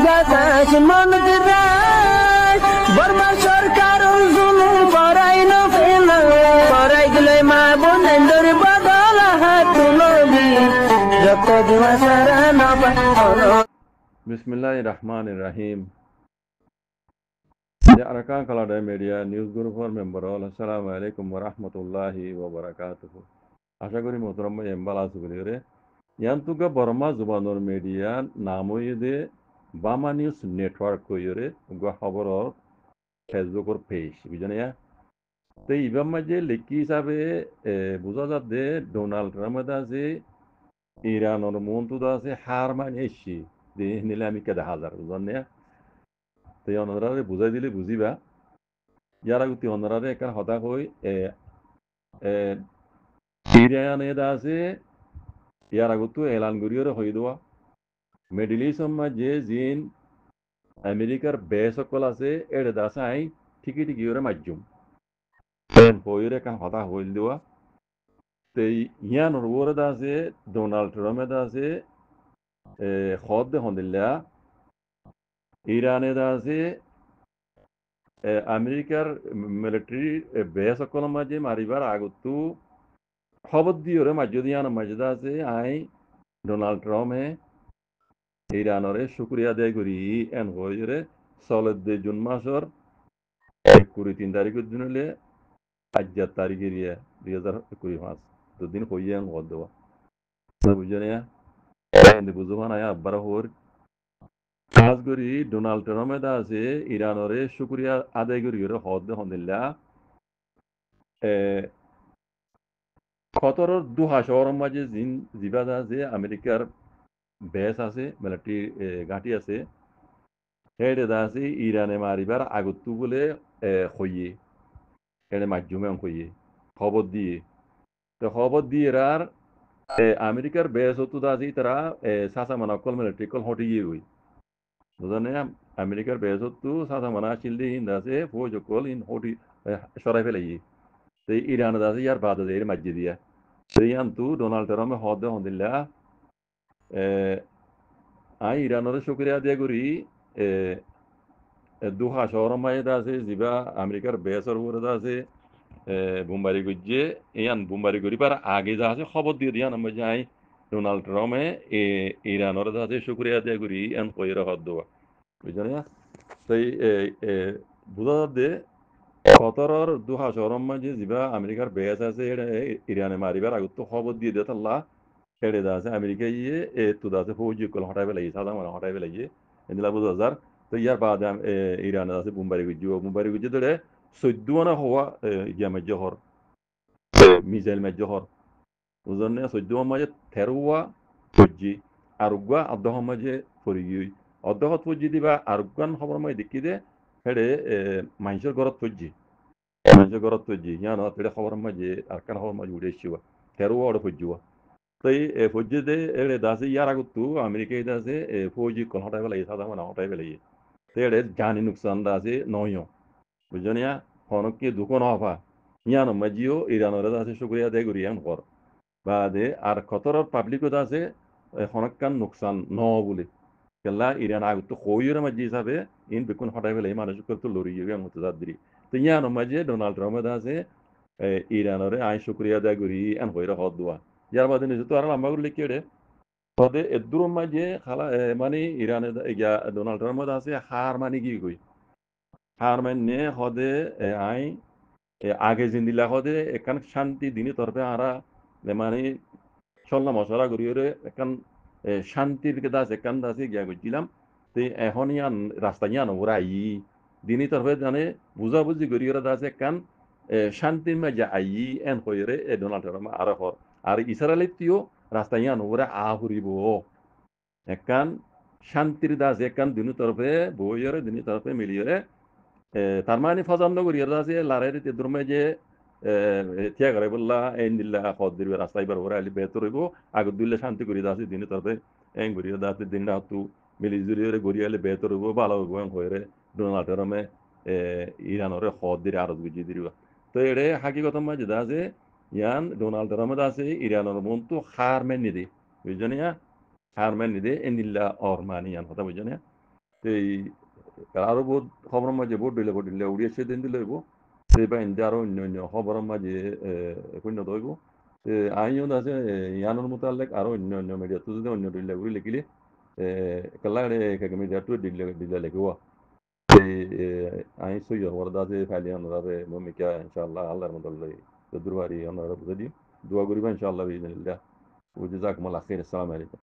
বাতাস মন দিরাই বর্মা সরকার জুলুম করাই না ফেলা করাই গেলে মা বোনেদের বদল হাত তুলবি যত দিবা সারা না পালো। বিসমিল্লাহির রহমানির রহিম। আরাকান কালাডা মিডিয়া নিউজ গ্রুপের মেম্বার আসসালামু আলাইকুম ওয়া রাহমাতুল্লাহি ওয়া বারাকাতুহু। আশা করি মোহতরম এমবাল আসুগলি রে ইয়ান্তুগা বর্মা জুবানোর মিডিয়া নামইদে বামা নিউজ নেটওয়ার্ক কইরে গো খবর ফেসবুকর পেজ বুঝনিয়া তো ইবাম মাঝে লেখি হিসাবে বোঝা যাচ্ছে ডোনাল্ড ট্রাম্প আছে ইরানের মন্ত্রী আছে হার মানিয়েছি যে নিলে আমি কেদা হাজার বুঝনিয়া তো অনরারে বুঝাই দিলে বুঝিবা ইয়ার আগে অনরারে একটা হতা হই ইরানে আছে ইয়ার আগতো এলান করিয়ে হয়ে দেওয়া মিডিল ইস্ট মাঝে জিন আমেরিকার বেশ সকল আছে এর দাসে আই ঠিকই ঠিকই ওরে মাধ্যম হইরে একটা হতা হইল দেওয়া তো ইয়ানোর ওরে আছে ডোনাল্ড ট্রাম্পের আছে হদ হন্দিল্লা ইরানে আছে আমেরিকার মিলিটারি বেশ সকল মাঝে মারিবার আগতো খবর দিয়ে মাঝে দিয়ানো মাঝে আছে আই ডোনাল্ড ট্রাম্পে ইরানরে শুক্রিয়া আদায় করি এন হয়ে চলদ জুন মাসর 23 তারিখের দিন হলে 4 তারিখের 2025 দুদিন হইয়ে আন হদ দেওয়া বুঝে বুঝবা না আব্বার হর কাজ করি ডোনাল্ড ট্রাম্পে আছে ইরানরে শুক্রিয়া আদায় করি হদ হন্দিল্লা খতর দুহা শহরের মাঝে জিবা আছে আমেরিকার বেস আছে মিলিটারি ঘাঁটি আছে হেডে আছে ইরানে মারিবার আগতু বলে হইয়ে হেডে মাধ্যমে হইয়ে খবর দিয়ে তো খবর দিয়ে আর আমেরিকার বেস হতো আছে তারা সাসা মানা কল মিলিটারি কল হটিয়ে হই বুঝানে আমেরিকার বেস হতো সাসা মানা চিল্লি হিন্দ আছে ফৌজ কল ইন হটি সরাই ফেলাই তো ইরান আছে ইয়ার বাদ আছে এর মাঝে দিয়া ইয়ান্তু ডোনাল্ড ট্রাম্পে হদ হন্দিল্লা আই ইরানের শুক্রিয়া আদায় করি দুহা শহরের মাঝে আছে যা আমেরিকার বেসর উপরে আছে বোমবারি গজ্জে ইয়ান বোমবারি করি পার আগে যা আছে খবর দিয়ে দিয়ান আমরা যাই ডোনাল্ড ট্রাম্পে ইরানের আছে শুক্রিয়া আদায় করি এন কইরা হদ দেওয়া বুঝলেন না তাই বোঝা যাচ্ছে কতরর দুহা শহরের মাঝে যা আমেরিকার বেস আছে ইরানে মারিবার আগত খবর দিয়ে দিয়ে আল্লাহ ছেড়ে দেওয়া আছে আমেরিকা ইয়ে তুদা আছে ফৌজি কল হটাই পেলাই সাদা মানে হটাই পেলাই এদিলা বোঝা যার তো ইয়ার বাদ ইরানে আছে মুম্বাই গুজি ধরে 14 হওয়া ইয়া মেজ্য হর মিসাইল মেজ্য হর বুঝলেন না 14 মাঝে 13 ফৌজি আরুগা অর্ধ মাঝে ফরিগি অর্ধহত ফৌজি দিবা আরুগান খবর মাঝে দেখি দে হেড়ে মানুষের ঘরত ফৌজি ইয়ান হেড়ে খবর মাঝে আরকান খবর মাঝে উঠে এসছিবা 13 ওড়ে ফৌজিবা তাই ফৌজিতে এড়ে দাসে ইয়ার আগতো আমেরিকা দাসে ফৌজি কল হটাই পেলাই সাদা মানে হটাই পেলাই তো এড়ে জানি নুকসান দাসে নয় বুঝলেন ইয়া হনকে দুকন হফা ইয়ান মাজিও ইরানের দাসে শুক্রিয়া আদায় করি ইয়ান কর বাদে আর কতর পাবলিকও দাসে হনকান নুকসান ন বলে কেলা ইরান আগতো হইয়ের মাঝে হিসাবে ইন বেকুন হটাই পেলাই মানুষ করতে লড়িয়ে ইয়ান হতে যাদ্রি তো ইয়ান মাঝে ডোনাল্ড ট্রাম্প দাসে ইরানের আইন শুক্রিয়া আদায় করি এন হইরা হদ দোয়া যার বাদে নিজে তো আর লম্বা করে লিখে তবে এদুর মাঝে খালা মানে ইরানে ইয়া ডোনাল্ড ট্রাম্প আছে হার মানে কি কই হার মানে হদে আই আগে জিন্দিলা হদে এখান শান্তি দিনে তরফে আরা মানে চলনা মশলা করিয়ে এখান শান্তির দাস এখান দাসে গিয়া করছিলাম তো এখন ইয়ান রাস্তা ইয়ান ওরা দিনে তরফে জানে বুঝাবুঝি করিয়ে দাস এখান শান্তির মাঝে এন হয়ে ডোনাল্ড ট্রাম্প আর হর আর ইসরায়েলিও রাস্তা ইয়ান ওরা আহুরিব একান শান্তির দাস একান দিনু তরফে বইয়ের দিনী তরফে মিলিয়ে তার মানে ফজান্দ করিয়ে আছে লারের তেদুরমে যে থিয়া করে বললা এই দিল্লা খদ দিবে রাস্তা এবার ওরা আলি বেহতর হইব আগত দিল্লে শান্তি করিয়ে আছে দিনী তরফে এং ঘুরিয়ে দাস দিন রাতু মিলি জুড়িয়ে ঘুরিয়ে আলি বেহতর হইব ভালো হইব এং হয়ে ডোনাল্ড ট্রাম্পে ইরানরে খদ দিলে আরত বুঝিয়ে দিব তো এড়ে হাকিগত মাঝে আছে ইয়ান ডোনাল্ড ট্রাম্প আছে ইরানের মন তো হার মেন নিদে বুঝছেন হার মেন নিদে এনিল্লা অর মানি ইয়ান কথা বুঝছেন এই আরো বহুত খবরের মাঝে বহুত দিলে উড়িয়ে সেদিন দিলে হইব সেই বাহিনী আরো অন্য অন্য খবরের মাঝে পরিণত হইব আইন আছে ইয়ানোর মোতালেক আরো অন্য অন্য মিডিয়া তো যদি অন্য দিলে উড়ি লিখিলে কেলারে মিডিয়া তো দিলে দিলে লিখব আইন সই হওয়ার আছে ফাইলি আনারে ভূমিকা ইনশাআল্লাহ আল্লাহর মধ্যে দুরবারি আনারে বুঝে দিই দোয়া করিবা ইনশাআল্লাহ বিইজনিল্লাহ وجزاكم الله خير السلام عليكم